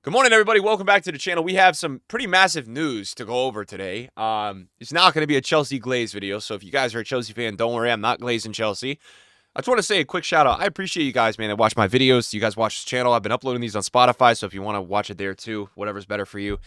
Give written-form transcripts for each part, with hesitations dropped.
Good morning, everybody. Welcome back to the channel. We have some pretty massive news to go over today. It's not going to be a Chelsea Glaze video, so if you guys are a Chelsea fan, don't worry. I'm not glazing Chelsea. I just want to say a quick shout out. I appreciate you guys, man, that watch my videos. You guys watch this channel. I've been uploading these on Spotify, so if you want to watch it there too, whatever's better for you.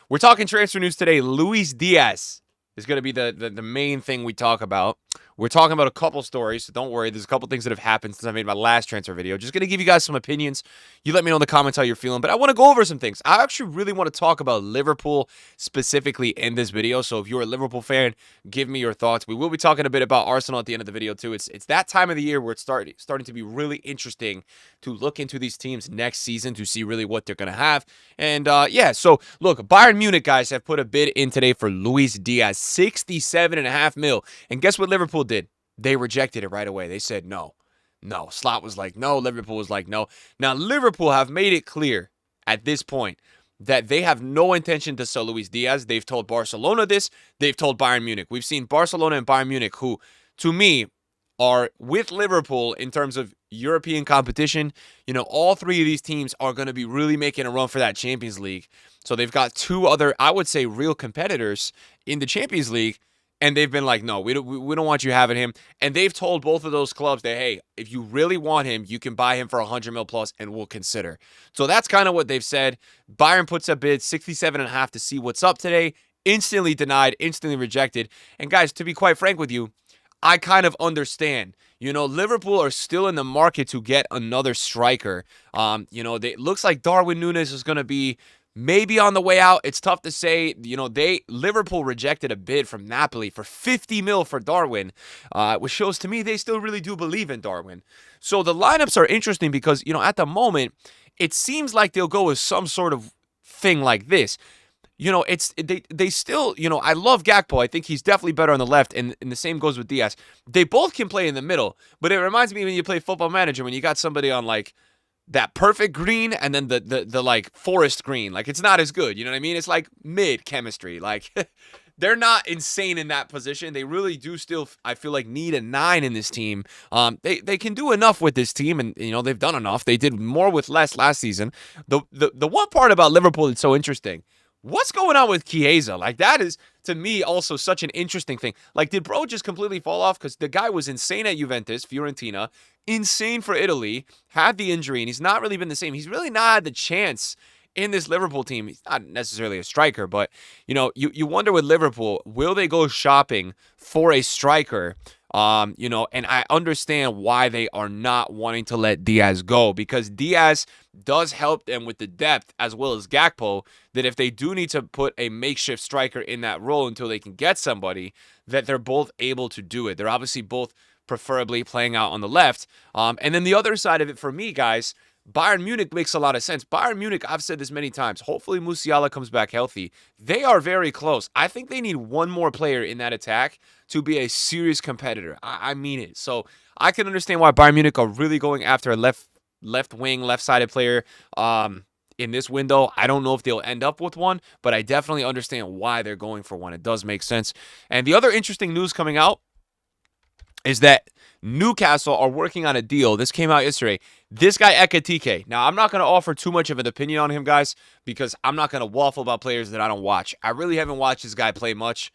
We're talking transfer news today. Luis Diaz is going to be the main thing we talk about. We're talking about a couple stories, so don't worry. There's a couple things that have happened since I made my last transfer video. Just going to give you guys some opinions. You let me know in the comments how you're feeling, but I want to go over some things. I actually really want to talk about Liverpool specifically in this video, so if you're a Liverpool fan, give me your thoughts. We will be talking a bit about Arsenal at the end of the video too. It's that time of the year where it's starting to be really interesting to look into these teams next season to see really what they're going to have. And yeah, so look, Bayern Munich, guys, have put a bid in today for Luis Diaz, 67.5 mil. And guess what Liverpool did? They rejected it right away. They said no. No. Slot was like no. Liverpool was like no. Now, Liverpool have made it clear at this point that they have no intention to sell Luis Diaz. They've told Barcelona this. They've told Bayern Munich. We've seen Barcelona and Bayern Munich, who, to me, are with Liverpool in terms of European competition. You know, all three of these teams are going to be really making a run for that Champions League. So they've got two other, I would say, real competitors in the Champions League. And they've been like, no, we don't want you having him. And they've told both of those clubs that, hey, if you really want him, you can buy him for 100 mil plus and we'll consider. So that's kind of what they've said. Bayern puts a bid, 67.5 to see what's up today. Instantly denied, instantly rejected. And guys, to be quite frank with you, I kind of understand. You know, Liverpool are still in the market to get another striker. You know, it looks like Darwin Núñez is going to be maybe on the way out. It's tough to say. You know, Liverpool rejected a bid from Napoli for 50 mil for Darwin, which shows to me they still really do believe in Darwin. So the lineups are interesting because, you know, at the moment, it seems like they'll go with some sort of thing like this. You know, they still, you know, I love Gakpo. I think he's definitely better on the left, and the same goes with Diaz. They both can play in the middle, but it reminds me when you play Football Manager, when you got somebody on, like, that perfect green and then the like forest green. Like, it's not as good, you know what I mean? It's like mid chemistry. Like, they're not insane in that position. They really do still, I feel like, need a 9 in this team. They can do enough with this team, and, you know, they've done enough. They did more with less last season. The one part about Liverpool that's so interesting, what's going on with Chiesa? Like, that is, to me, also such an interesting thing. Like, did bro just completely fall off? Because the guy was insane at Juventus, Fiorentina, insane for Italy, had the injury, and he's not really been the same. He's really not had the chance in this Liverpool team. He's not necessarily a striker, but, you know, you wonder with Liverpool, will they go shopping for a striker? You know, and I understand why they are not wanting to let Diaz go, because Diaz does help them with the depth as well as Gakpo, that if they do need to put a makeshift striker in that role until they can get somebody, that they're both able to do it. They're obviously both preferably playing out on the left. And then the other side of it for me, guys, Bayern Munich makes a lot of sense. Bayern Munich, I've said this many times, hopefully Musiala comes back healthy. They are very close. I think they need one more player in that attack to be a serious competitor. I mean it. So I can understand why Bayern Munich are really going after a left wing, left-sided player in this window. I don't know if they'll end up with one, but I definitely understand why they're going for one. It does make sense. And the other interesting news coming out is that Newcastle are working on a deal. This came out yesterday. This guy, Ekitike. Now, I'm not going to offer too much of an opinion on him, guys, because I'm not going to waffle about players that I don't watch. I really haven't watched this guy play much.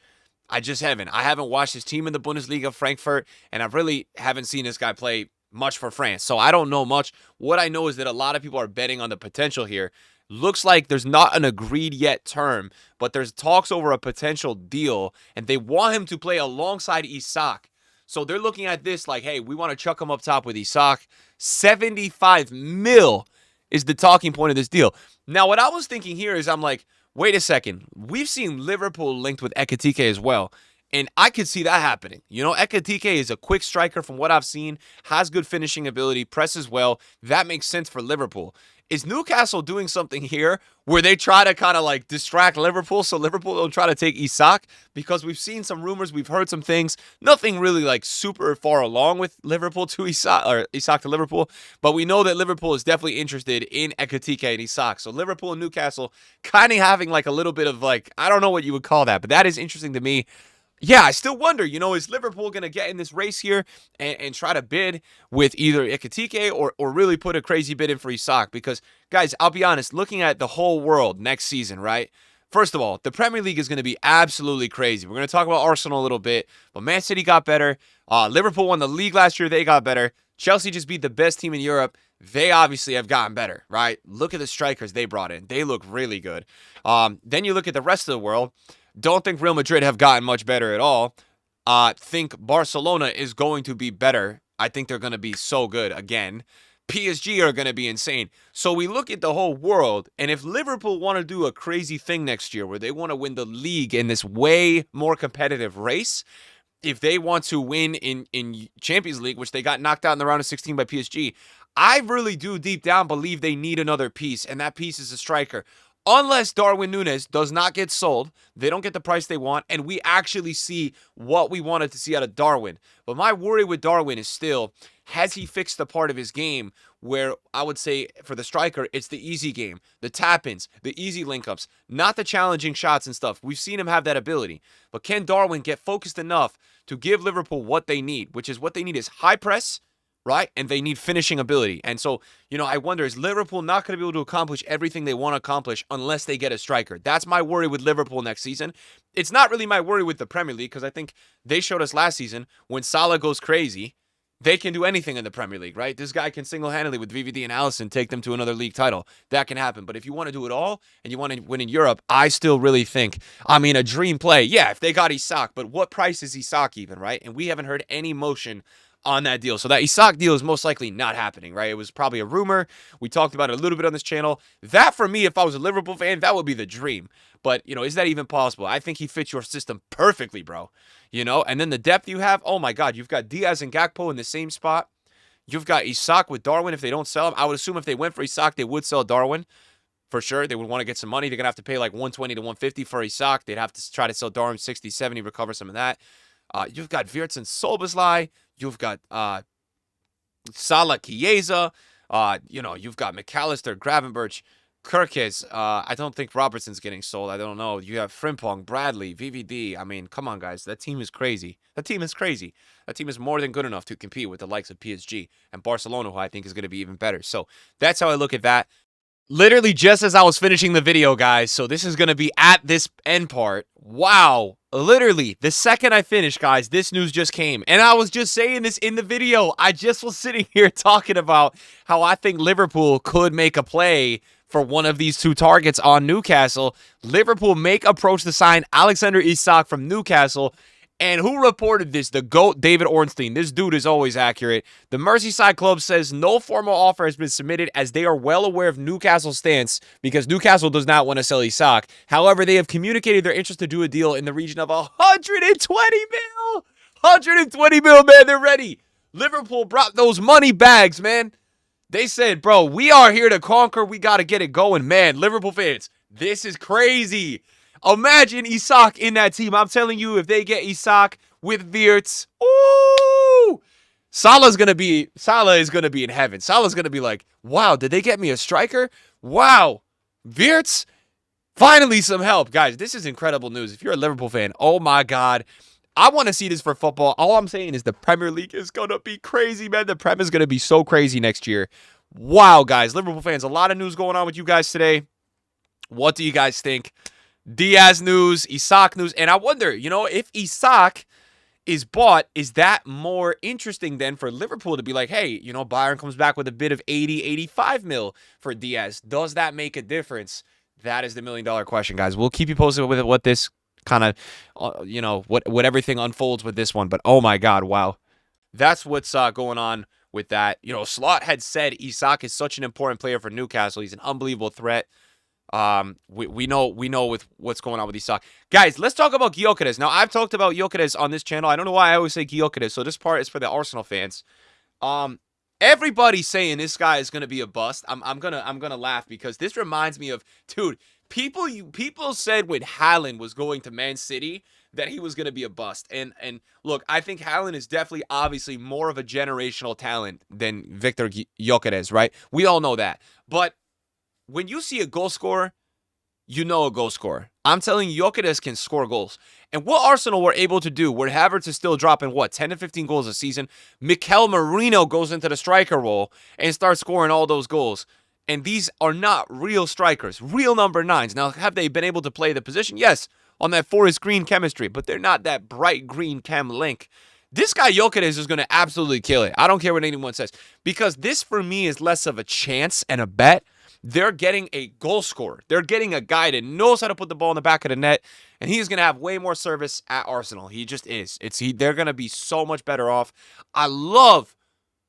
I just haven't. I haven't watched his team in the Bundesliga, Frankfurt, and I really haven't seen this guy play much for France. So I don't know much. What I know is that a lot of people are betting on the potential here. Looks like there's not an agreed yet term, but there's talks over a potential deal, and they want him to play alongside Isak. So they're looking at this like, hey, we want to chuck him up top with Isak. 75 mil is the talking point of this deal. Now, what I was thinking here is I'm like, wait a second. We've seen Liverpool linked with Ekitike as well, and I could see that happening. You know, Ekitike is a quick striker from what I've seen, has good finishing ability, presses well. That makes sense for Liverpool. Is Newcastle doing something here where they try to kind of like distract Liverpool so Liverpool don't try to take Isak? Because we've seen some rumors, we've heard some things. Nothing really like super far along with Liverpool to Isak, or Isak to Liverpool. But we know that Liverpool is definitely interested in Ekitike and Isak. So Liverpool and Newcastle kind of having like a little bit of like, I don't know what you would call that, but that is interesting to me. Yeah, I still wonder, is Liverpool going to get in this race here and try to bid with either Ikatike or really put a crazy bid in for Isak? Because, guys, I'll be honest, looking at the whole world next season, right? First of all, the Premier League is going to be absolutely crazy. We're going to talk about Arsenal a little bit, but Man City got better. Liverpool won the league last year. They got better. Chelsea just beat the best team in Europe. They obviously have gotten better, right? Look at the strikers they brought in. They look really good. Then you look at the rest of the world. Don't think Real Madrid have gotten much better at all. Think Barcelona is going to be better. I think they're going to be so good again. PSG are going to be insane. So we look at the whole world, and if Liverpool want to do a crazy thing next year where they want to win the league in this way more competitive race, if they want to win in Champions League, which they got knocked out in the round of 16 by PSG, I really do deep down believe they need another piece, and that piece is a striker. Unless Darwin Núñez does not get sold, they don't get the price they want, and we actually see what we wanted to see out of Darwin. But my worry with Darwin is still, has he fixed the part of his game where I would say for the striker, it's the easy game, the tap-ins, the easy link-ups, not the challenging shots and stuff. We've seen him have that ability. But can Darwin get focused enough to give Liverpool what they need, which is what they need is high press, right? And they need finishing ability. And so, I wonder, is Liverpool not going to be able to accomplish everything they want to accomplish unless they get a striker? That's my worry with Liverpool next season. It's not really my worry with the Premier League because I think they showed us last season when Salah goes crazy, they can do anything in the Premier League, right? This guy can single-handedly with VVD and Allison take them to another league title. That can happen. But if you want to do it all and you want to win in Europe, I still really think, a dream play. Yeah, if they got Isak, but what price is Isak even, right? And we haven't heard any motion on that deal. So that Isak deal is most likely not happening, right? It was probably a rumor. We talked about it a little bit on this channel. That, for me, if I was a Liverpool fan, that would be the dream. But, is that even possible? I think he fits your system perfectly, bro. And then the depth you have, oh my God, you've got Diaz and Gakpo in the same spot. You've got Isak with Darwin if they don't sell him. I would assume if they went for Isak, they would sell Darwin. For sure, they would want to get some money. They're going to have to pay like 120 to 150 for Isak. They'd have to try to sell Darwin 60, 70, recover some of that. You've got Wirtz and Szoboszlai. You've got Salah, Chiesa. You've got McAllister, Gravenberch, Kirkes. I don't think Robertson's getting sold. I don't know. You have Frimpong, Bradley, VVD. I mean, come on, guys. That team is crazy. That team is crazy. That team is more than good enough to compete with the likes of PSG and Barcelona, who I think is going to be even better. So that's how I look at that. Literally just as I was finishing the video, guys. So this is going to be at this end part. Wow. Literally, the second I finished, guys, this news just came. And I was just saying this in the video. I just was sitting here talking about how I think Liverpool could make a play for one of these two targets on Newcastle. Liverpool make approach to sign Alexander Isak from Newcastle. And who reported this? The GOAT, David Ornstein. This dude is always accurate. The Merseyside club says no formal offer has been submitted as they are well aware of Newcastle's stance because Newcastle does not want to sell Isak. However, they have communicated their interest to do a deal in the region of 120 mil. 120 mil, man. They're ready. Liverpool brought those money bags, man. They said, bro, we are here to conquer. We got to get it going, man. Liverpool fans, this is crazy. Imagine Isak in that team. I'm telling you, if they get Isak with Wirtz, ooh, Salah is gonna be in heaven. Salah's gonna be like, wow, did they get me a striker? Wow, Wirtz, finally some help, guys. This is incredible news. If you're a Liverpool fan, oh my God, I want to see this for football. All I'm saying is the Premier League is gonna be crazy, man. The Prem is gonna be so crazy next year. Wow, guys, Liverpool fans, a lot of news going on with you guys today. What do you guys think? Diaz news, Isak news, and I wonder, if Isak is bought, is that more interesting then for Liverpool to be like, hey, Bayern comes back with a bid of 80, 85 mil for Diaz. Does that make a difference? That is the $1 million question, guys. We'll keep you posted with what this kind of, what everything unfolds with this one. But oh my God, wow. That's what's going on with that. Slot had said Isak is such an important player for Newcastle. He's an unbelievable threat. We know with what's going on with Isak. Guys, let's talk about Gyökeres. Now, I've talked about Gyökeres on this channel. I don't know why I always say Gyökeres, so this part is for the Arsenal fans. Everybody's saying this guy is gonna be a bust. I'm gonna laugh because this reminds me of, dude, people said when Haaland was going to Man City that he was gonna be a bust. And look, I think Haaland is definitely obviously more of a generational talent than Victor Gyökeres, right? We all know that. But when you see a goal scorer you know a goal scorer. I'm telling you, Gyökeres can score goals. And what Arsenal were able to do, where Havertz is still dropping, 10 to 15 goals a season, Mikel Merino goes into the striker role and starts scoring all those goals. And these are not real strikers, real number 9s. Now, have they been able to play the position? Yes, on that forest green chemistry, but they're not that bright green chem link. This guy Gyökeres is going to absolutely kill it. I don't care what anyone says, because this for me is less of a chance and a bet. They're getting a goal scorer. They're getting a guy that knows how to put the ball in the back of the net, and he's going to have way more service at Arsenal. He just is. They're going to be so much better off. I love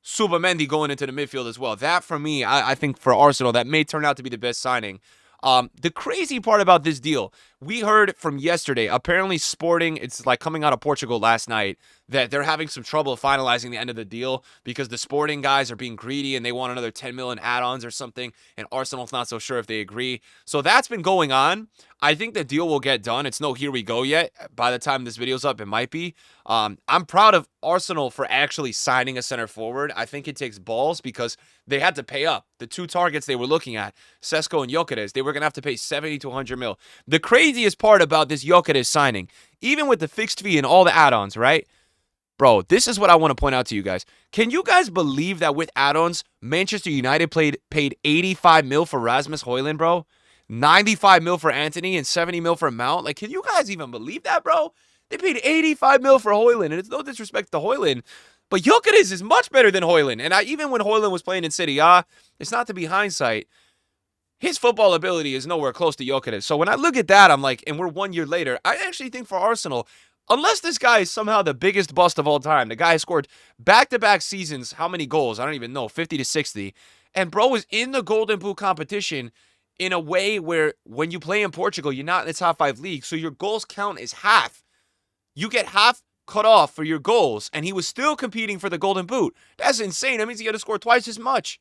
Subamendi going into the midfield as well. That, for me, I think for Arsenal, that may turn out to be the best signing. The crazy part about this deal, we heard from yesterday, apparently Sporting, it's like coming out of Portugal last night, that they're having some trouble finalizing the end of the deal because the Sporting guys are being greedy and they want another 10 million add-ons or something, and Arsenal's not so sure if they agree. So that's been going on. I think the deal will get done. It's no here we go yet. By the time this video's up, it might be. I'm proud of Arsenal for actually signing a center forward. I think it takes balls because they had to pay up. The 2 targets they were looking at, Sesko and Gyökeres, they were going to have to pay 70 to 100 mil. The craziest part about this Gyökeres signing, even with the fixed fee and all the add-ons, right? Bro, this is what I want to point out to you guys. Can you guys believe that with add-ons, Manchester United paid 85 mil for Rasmus Højlund, bro? 95 mil for Anthony and 70 mil for Mount? Like, can you guys even believe that, bro? They paid 85 mil for Højlund, and it's no disrespect to Højlund, but Gyökeres is much better than Højlund. And even when Højlund was playing in City A, it's not to be hindsight, his football ability is nowhere close to Gyökeres. So when I look at that, I'm like, and we're 1 year later, I actually think for Arsenal, unless this guy is somehow the biggest bust of all time, the guy scored back-to-back seasons, how many goals? I don't even know, 50 to 60. And bro is in the Golden Boot competition in a way where when you play in Portugal, you're not in the top 5 league, so your goals count as half. You get half cut off for your goals, and he was still competing for the Golden Boot. That's insane. That means he got to score twice as much.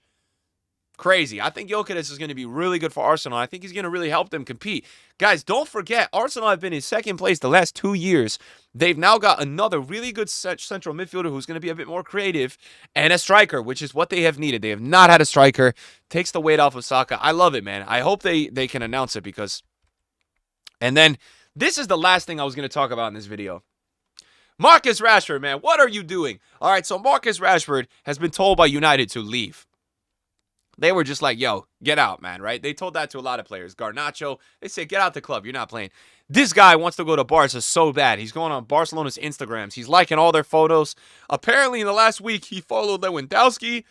Crazy. I think Gyökeres is going to be really good for Arsenal. I think he's going to really help them compete. Guys, don't forget, Arsenal have been in second place the last 2 years. They've now got another really good central midfielder who's going to be a bit more creative, and a striker, which is what they have needed. They have not had a striker. Takes the weight off of Saka. I love it, man. I hope they can announce it because... And then, this is the last thing I was going to talk about in this video. Marcus Rashford, man, what are you doing? All right, so Marcus Rashford has been told by United to leave. They were just like, yo, get out, man, right? They told that to a lot of players. Garnacho, they said, get out the club. You're not playing. This guy wants to go to Barca so bad. He's going on Barcelona's Instagrams. He's liking all their photos. Apparently, in the last week, he followed Lewandowski,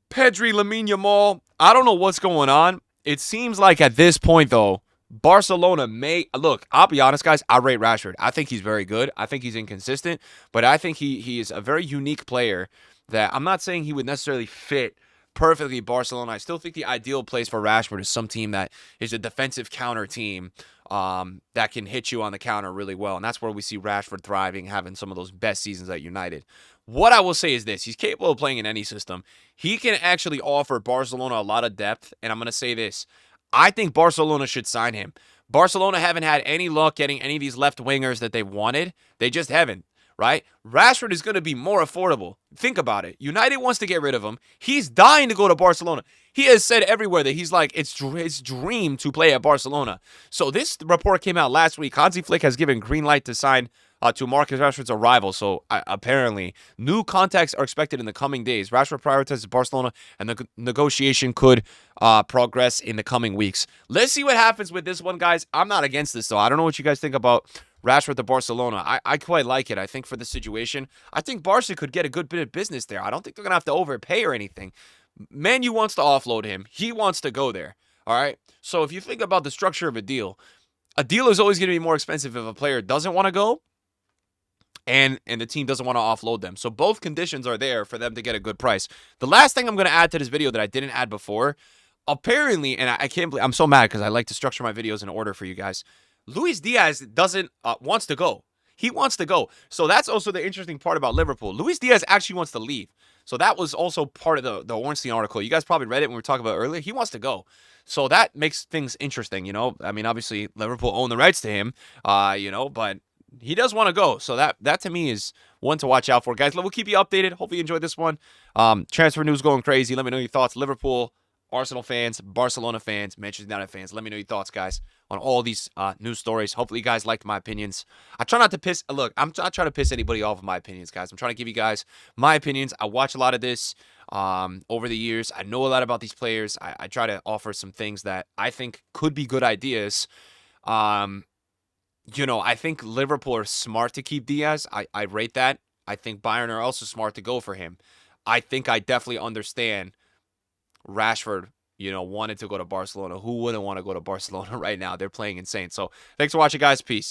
Pedri, Lamine Yamal. I don't know what's going on. It seems like at this point, though, Barcelona may... Look, I'll be honest, guys. I rate Rashford. I think he's very good. I think he's inconsistent. But I think he is a very unique player that I'm not saying he would necessarily fit perfectly Barcelona. I still think the ideal place for Rashford is some team that is a defensive counter team that can hit you on the counter really well. And that's where we see Rashford thriving, having some of those best seasons at United. What I will say is this. He's capable of playing in any system. He can actually offer Barcelona a lot of depth. And I'm going to say this. I think Barcelona should sign him. Barcelona haven't had any luck getting any of these left wingers that they wanted. They just haven't. Right? Rashford is going to be more affordable. Think about it. United wants to get rid of him. He's dying to go to Barcelona. He has said everywhere that he's like, it's his dream to play at Barcelona. So this report came out last week. Hansi Flick has given green light to sign to Marcus Rashford's arrival. So apparently, new contacts are expected in the coming days. Rashford prioritizes Barcelona, and the negotiation could progress in the coming weeks. Let's see what happens with this one, guys. I'm not against this, though. I don't know what you guys think about Rashford to Barcelona. I quite like it. I think for the situation, I think Barca could get a good bit of business there. I don't think they're going to have to overpay or anything. Man U wants to offload him. He wants to go there. All right? So if you think about the structure of a deal is always going to be more expensive if a player doesn't want to go and the team doesn't want to offload them. So both conditions are there for them to get a good price. The last thing I'm going to add to this video that I didn't add before, apparently, and I can't believe, I'm so mad because I like to structure my videos in order for you guys. Luis Diaz wants to go. He wants to go. So that's also the interesting part about Liverpool. Luis Diaz actually wants to leave. So that was also part of the Ornstein article. You guys probably read it when we were talking about it earlier. He wants to go. So that makes things interesting, you know. I mean, obviously, Liverpool own the rights to him, you know, but he does want to go. So that to me is one to watch out for. Guys, we'll keep you updated. Hopefully you enjoyed this one. Transfer news going crazy. Let me know your thoughts. Liverpool, Arsenal fans, Barcelona fans, Manchester United fans. Let me know your thoughts, guys, on all these news stories. Hopefully, you guys liked my opinions. I try not to piss. Look, I'm not trying to piss anybody off with my opinions, guys. I'm trying to give you guys my opinions. I watch a lot of this over the years. I know a lot about these players. I try to offer some things that I think could be good ideas. I think Liverpool are smart to keep Diaz. I rate that. I think Bayern are also smart to go for him. I think I definitely understand Rashford, wanted to go to Barcelona. Who wouldn't want to go to Barcelona right now? They're playing insane. So thanks for watching, guys. Peace.